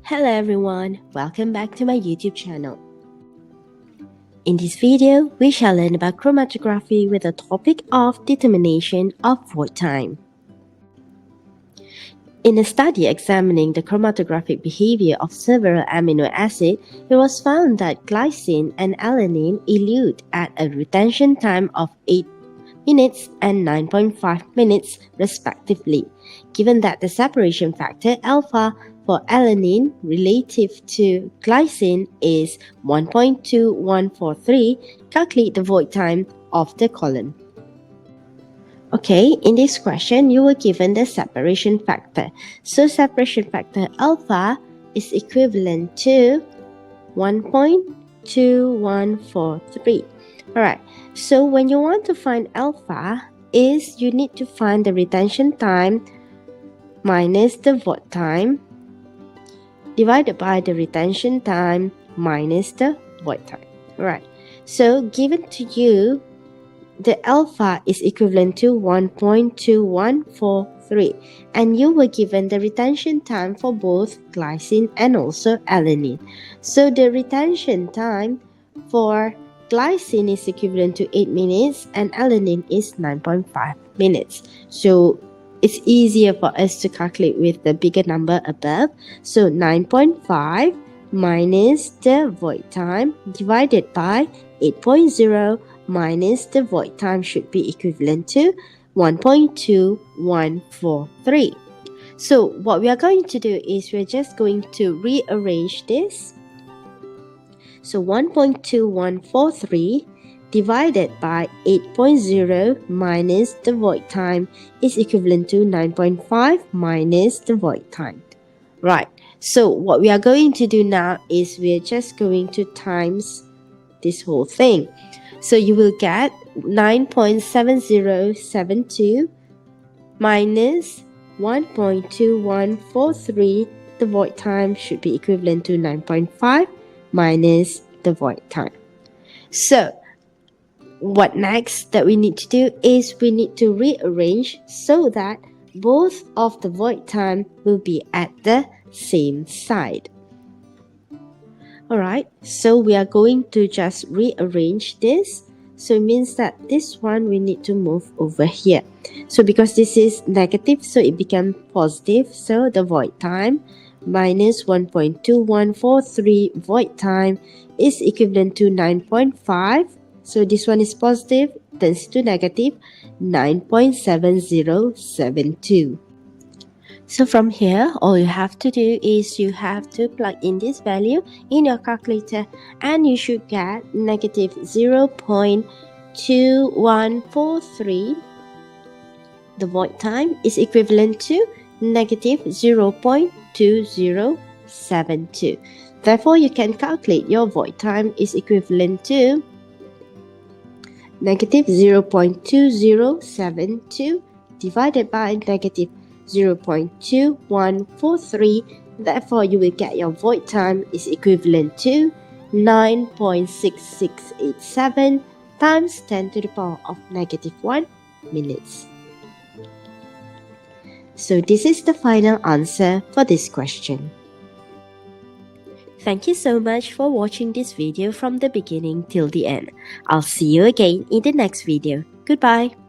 Hello everyone, welcome back to my YouTube channel. In this video, we shall learn about chromatography with the topic of determination of void time. In a study examining the chromatographic behavior of several amino acids, it was found that glycine and alanine elute at a retention time of 8 minutes and 9.5 minutes respectively, given that the separation factor alpha for alanine relative to glycine is 1.2143, calculate the void time of the column. Okay, in this question, you were given the separation factor. So separation factor alpha is equivalent to 1.2143. Alright, so when you want to find alpha, you need to find the retention time minus the void time divided by the retention time minus the void time. Alright, so given to you, the alpha is equivalent to 1.2143 and you were given the retention time for both glycine and also alanine. So the retention time for glycine is equivalent to 8 minutes and alanine is 9.5 minutes. So it's easier for us to calculate with the bigger number above. So 9.5 minus the void time divided by 8.0 minus the void time should be equivalent to 1.2143. So what we are going to do is we're just going to rearrange this. So 1.2143 divided by 8.0 minus the void time is equivalent to 9.5 minus the void time. Right, so what we are going to do now is we're just going to times this whole thing. So you will get 9.7072 minus 1.2143. The void time should be equivalent to 9.5 minus the void time. So what next that we need to do is we need to rearrange so that both of the void time will be at the same side. Alright, so we are going to just rearrange this. So it means that this one we need to move over here. So because this is negative, so it becomes positive. So the void time minus 1.2143 void time is equivalent to 9.5. So this one is positive, turns to negative 9.7072. So from here, all you have to do is you have to plug in this value in your calculator and you should get negative 0.2143. The void time is equivalent to negative 0.2072. Therefore, you can calculate your void time is equivalent to negative 0.2072 divided by negative 0.2143. Therefore, you will get your void time is equivalent to 9.6687 times 10 to the power of negative 1 minutes. So this is the final answer for this question. Thank you so much for watching this video from the beginning till the end. I'll see you again in the next video. Goodbye.